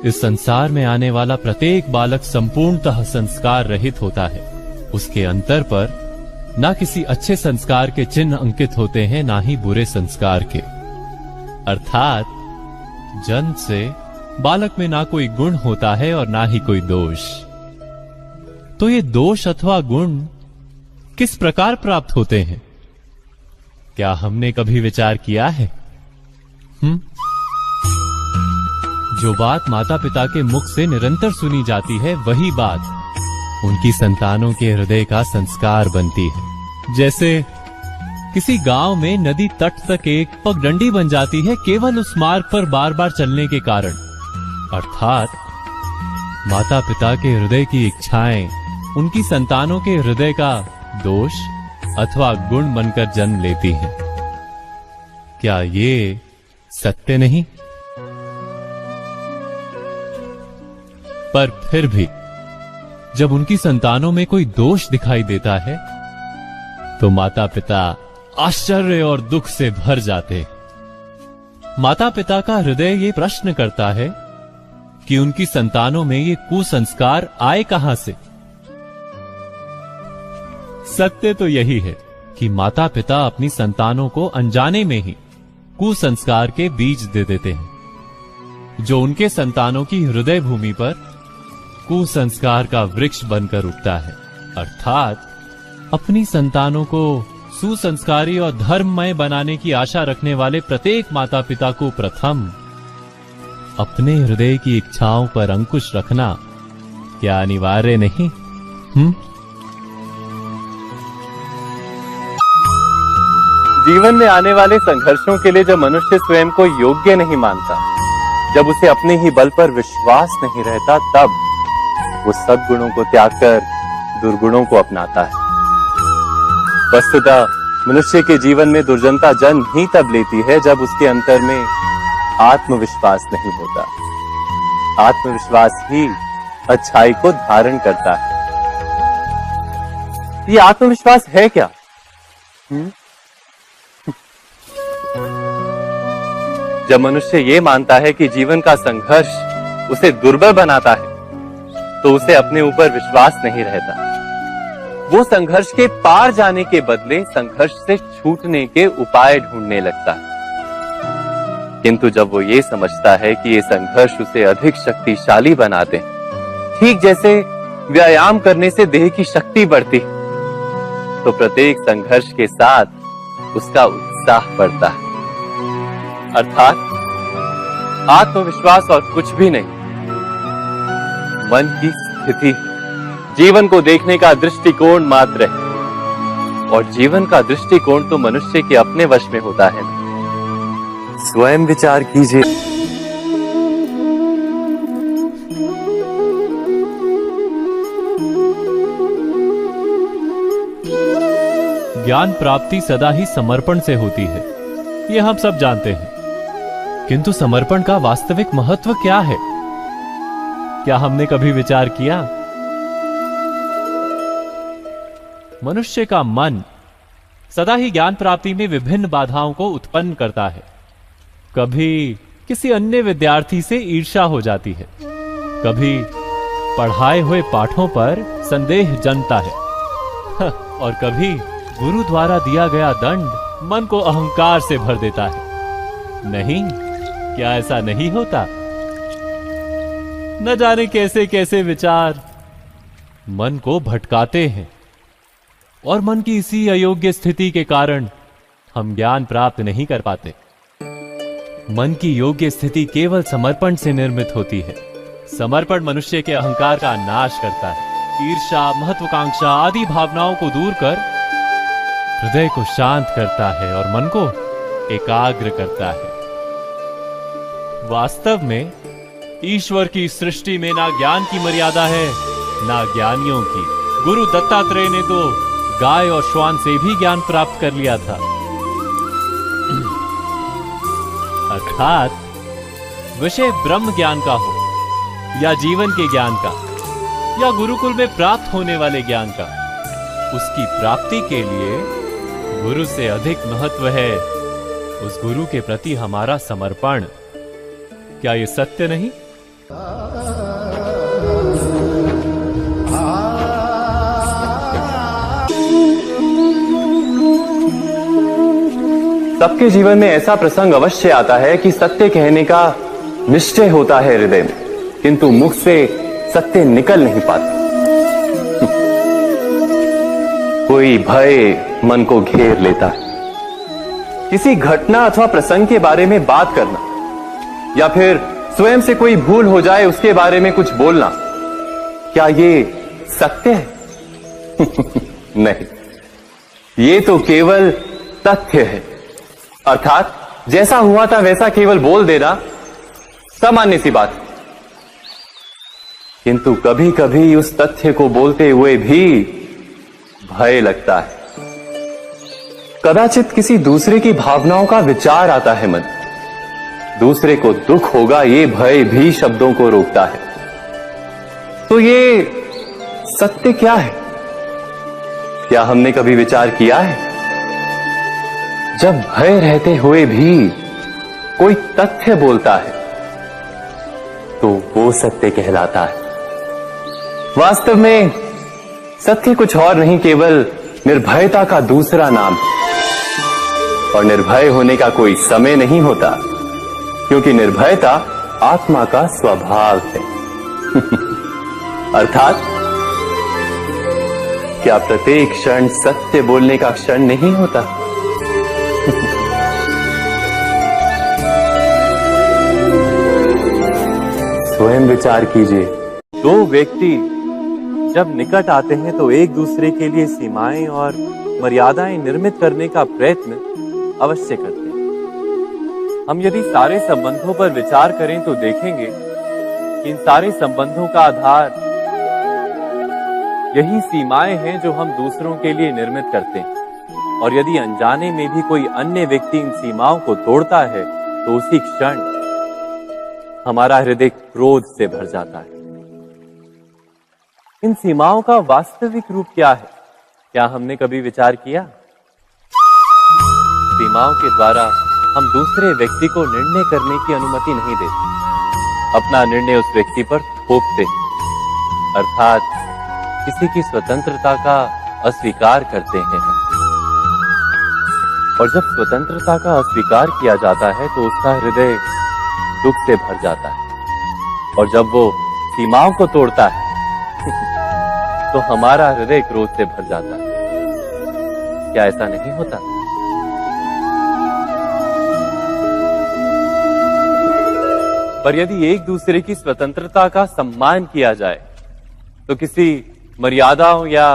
इस संसार में आने वाला प्रत्येक बालक संपूर्णतः संस्कार रहित होता है। उसके अंतर पर ना किसी अच्छे संस्कार के चिन्ह अंकित होते हैं, ना ही बुरे संस्कार के। अर्थात जन्म से बालक में ना कोई गुण होता है और ना ही कोई दोष। तो ये दोष अथवा गुण किस प्रकार प्राप्त होते हैं? क्या हमने कभी विचार किया है? जो बात माता पिता के मुख से निरंतर सुनी जाती है, वही बात उनकी संतानों के हृदय का संस्कार बनती है। जैसे किसी गांव में नदी तट तक एक पगडंडी बन जाती है केवल उस मार्ग पर बार बार चलने के कारण। अर्थात माता पिता के हृदय की इच्छाएं उनकी संतानों के हृदय का दोष अथवा गुण बनकर जन्म लेती हैं। क्या ये सत्य नहीं? पर फिर भी जब उनकी संतानों में कोई दोष दिखाई देता है तो माता पिता आश्चर्य और दुख से भर जाते। माता पिता का हृदय ये प्रश्न करता है कि उनकी संतानों में ये कुसंस्कार आए कहां से। सत्य तो यही है कि माता पिता अपनी संतानों को अनजाने में ही कुसंस्कार के बीज दे देते हैं, जो उनके संतानों की हृदय भूमि पर कुसंस्कार का वृक्ष बनकर उगता है। अर्थात अपनी संतानों को सुसंस्कारी और धर्ममय बनाने की आशा रखने वाले प्रत्येक माता पिता को प्रथम अपने हृदय की इच्छाओं पर अंकुश रखना क्या अनिवार्य नहीं? जीवन में आने वाले संघर्षों के लिए जब मनुष्य स्वयं को योग्य नहीं मानता, जब उसे अपने ही बल पर विश्वास नहीं रहता, तब वो सद्गुणों को त्याग कर दुर्गुणों को अपनाता है। वस्तुतः मनुष्य के जीवन में दुर्जनता जन्म ही तब लेती है जब उसके अंतर में आत्मविश्वास नहीं होता। आत्मविश्वास ही अच्छाई को धारण करता है। ये आत्मविश्वास है क्या? जब मनुष्य ये मानता है कि जीवन का संघर्ष उसे दुर्बल बनाता है, तो उसे अपने ऊपर विश्वास नहीं रहता। वो संघर्ष के पार जाने के बदले संघर्ष से छूटने के उपाय ढूंढने लगता है। किंतु जब वो ये समझता है कि ये संघर्ष उसे अधिक शक्तिशाली बनाते हैं, ठीक जैसे व्यायाम करने से देह की शक्ति बढ़ती, तो प्रत्येक संघर्ष के साथ उसका उत्साह बढ़ता है। अर्थात आत्मविश्वास और कुछ भी नहीं, मन की स्थिति, जीवन को देखने का दृष्टिकोण मात्र है। और जीवन का दृष्टिकोण तो मनुष्य के अपने वश में होता है। स्वयं विचार कीजिए। ज्ञान प्राप्ति सदा ही समर्पण से होती है, ये हम सब जानते हैं। किंतु समर्पण का वास्तविक महत्व क्या है? क्या हमने कभी विचार किया? मनुष्य का मन सदा ही ज्ञान प्राप्ति में विभिन्न बाधाओं को उत्पन्न करता है। कभी किसी अन्य विद्यार्थी से ईर्ष्या हो जाती है, कभी पढ़ाए हुए पाठों पर संदेह जन्मता है, और कभी गुरु द्वारा दिया गया दंड मन को अहंकार से भर देता है। नहीं, क्या ऐसा नहीं होता? न जाने कैसे कैसे विचार मन को भटकाते हैं, और मन की इसी अयोग्य स्थिति के कारण हम ज्ञान प्राप्त नहीं कर पाते। मन की योग्य स्थिति केवल समर्पण से निर्मित होती है। समर्पण मनुष्य के अहंकार का नाश करता है, ईर्ष्या, महत्वाकांक्षा आदि भावनाओं को दूर कर हृदय को शांत करता है और मन को एकाग्र करता है। वास्तव में ईश्वर की सृष्टि में ना ज्ञान की मर्यादा है, ना ज्ञानियों की। गुरु दत्तात्रेय ने तो गाय और श्वान से भी ज्ञान प्राप्त कर लिया था। अर्थात विषय ब्रह्म ज्ञान का हो या जीवन के ज्ञान का या गुरुकुल में प्राप्त होने वाले ज्ञान का, उसकी प्राप्ति के लिए गुरु से अधिक महत्व है उस गुरु के प्रति हमारा समर्पण। क्या ये सत्य नहीं? सबके जीवन में ऐसा प्रसंग अवश्य आता है कि सत्य कहने का निश्चय होता है हृदय में, किंतु मुख से सत्य निकल नहीं पाता। कोई भय मन को घेर लेता है। किसी घटना अथवा प्रसंग के बारे में बात करना या फिर स्वयं से कोई भूल हो जाए उसके बारे में कुछ बोलना, क्या ये सत्य है? नहीं, ये तो केवल तथ्य है। अर्थात जैसा हुआ था वैसा केवल बोल देना सामान्य सी बात है। किंतु कभी कभी उस तथ्य को बोलते हुए भी भय लगता है। कदाचित किसी दूसरे की भावनाओं का विचार आता है मन, दूसरे को दुख होगा ये भय भी शब्दों को रोकता है। तो ये सत्य क्या है? क्या हमने कभी विचार किया है? जब भय रहते हुए भी कोई तथ्य बोलता है तो वो सत्य कहलाता है। वास्तव में सत्य कुछ और नहीं, केवल निर्भयता का दूसरा नाम है। और निर्भय होने का कोई समय नहीं होता, क्योंकि निर्भयता आत्मा का स्वभाव है। अर्थात क्या प्रत्येक क्षण सत्य बोलने का क्षण नहीं होता? स्वयं विचार कीजिए। दो व्यक्ति जब निकट आते हैं तो एक दूसरे के लिए सीमाएं और मर्यादाएं निर्मित करने का प्रयत्न अवश्य करते हैं। हम यदि सारे संबंधों पर विचार करें तो देखेंगे कि इन सारे संबंधों का आधार यही सीमाएं हैं जो हम दूसरों के लिए निर्मित करते हैं। और यदि अनजाने में भी कोई अन्य व्यक्ति इन सीमाओं को तोड़ता है तो उसी क्षण हमारा हृदय क्रोध से भर जाता है। इन सीमाओं का वास्तविक रूप क्या है? क्या हमने कभी विचार किया? सीमाओं के द्वारा हम दूसरे व्यक्ति को निर्णय करने की अनुमति नहीं देते, अपना निर्णय उस व्यक्ति पर थोपते, अर्थात किसी की स्वतंत्रता का अस्वीकार करते हैं हम। और जब स्वतंत्रता का अस्वीकार किया जाता है तो उसका हृदय दुख से भर जाता है। और जब वो सीमाओं को तोड़ता है तो हमारा हृदय क्रोध से भर जाता है। क्या ऐसा नहीं होता? पर यदि एक दूसरे की स्वतंत्रता का सम्मान किया जाए तो किसी मर्यादाओं या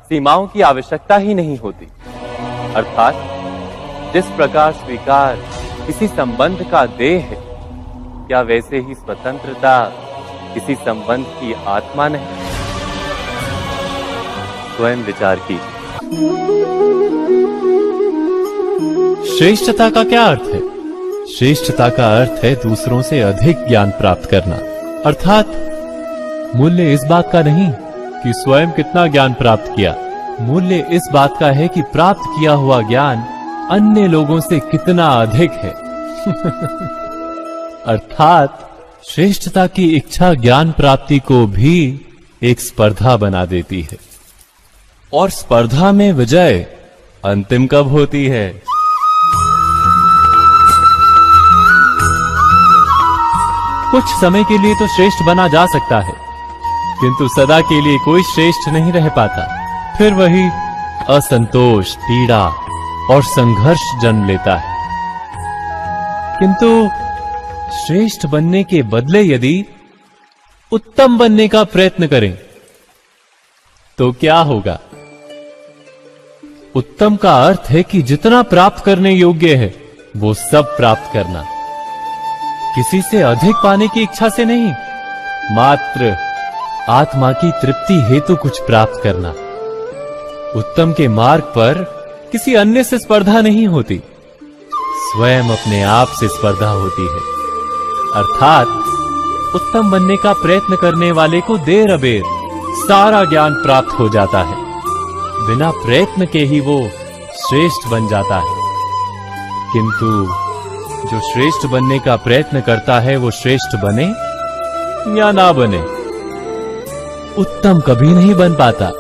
सीमाओं की आवश्यकता ही नहीं होती। अर्थात जिस प्रकार स्वीकार किसी संबंध का देह है, क्या वैसे ही स्वतंत्रता किसी संबंध की आत्मा नहीं? स्वयं विचार कीजिए। श्रेष्ठता का क्या अर्थ है? श्रेष्ठता का अर्थ है दूसरों से अधिक ज्ञान प्राप्त करना। अर्थात मूल्य इस बात का नहीं कि स्वयं कितना ज्ञान प्राप्त किया, मूल्य इस बात का है कि प्राप्त किया हुआ ज्ञान अन्य लोगों से कितना अधिक है। अर्थात श्रेष्ठता की इच्छा ज्ञान प्राप्ति को भी एक स्पर्धा बना देती है। और स्पर्धा में विजय अंतिम कब होती है? कुछ समय के लिए तो श्रेष्ठ बना जा सकता है, किंतु सदा के लिए कोई श्रेष्ठ नहीं रह पाता। फिर वही असंतोष, पीड़ा और संघर्ष जन्म लेता है। किंतु श्रेष्ठ बनने के बदले यदि उत्तम बनने का प्रयत्न करें तो क्या होगा? उत्तम का अर्थ है कि जितना प्राप्त करने योग्य है वो सब प्राप्त करना, किसी से अधिक पाने की इच्छा से नहीं, मात्र आत्मा की तृप्ति हेतु कुछ प्राप्त करना। उत्तम के मार्ग पर किसी अन्य से स्पर्धा नहीं होती, स्वयं अपने आप से स्पर्धा होती है। अर्थात उत्तम बनने का प्रयत्न करने वाले को देर अबेर सारा ज्ञान प्राप्त हो जाता है, बिना प्रयत्न के ही वो श्रेष्ठ बन जाता है। किंतु जो श्रेष्ठ बनने का प्रयत्न करता है वो श्रेष्ठ बने या ना बने, उत्तम कभी नहीं बन पाता।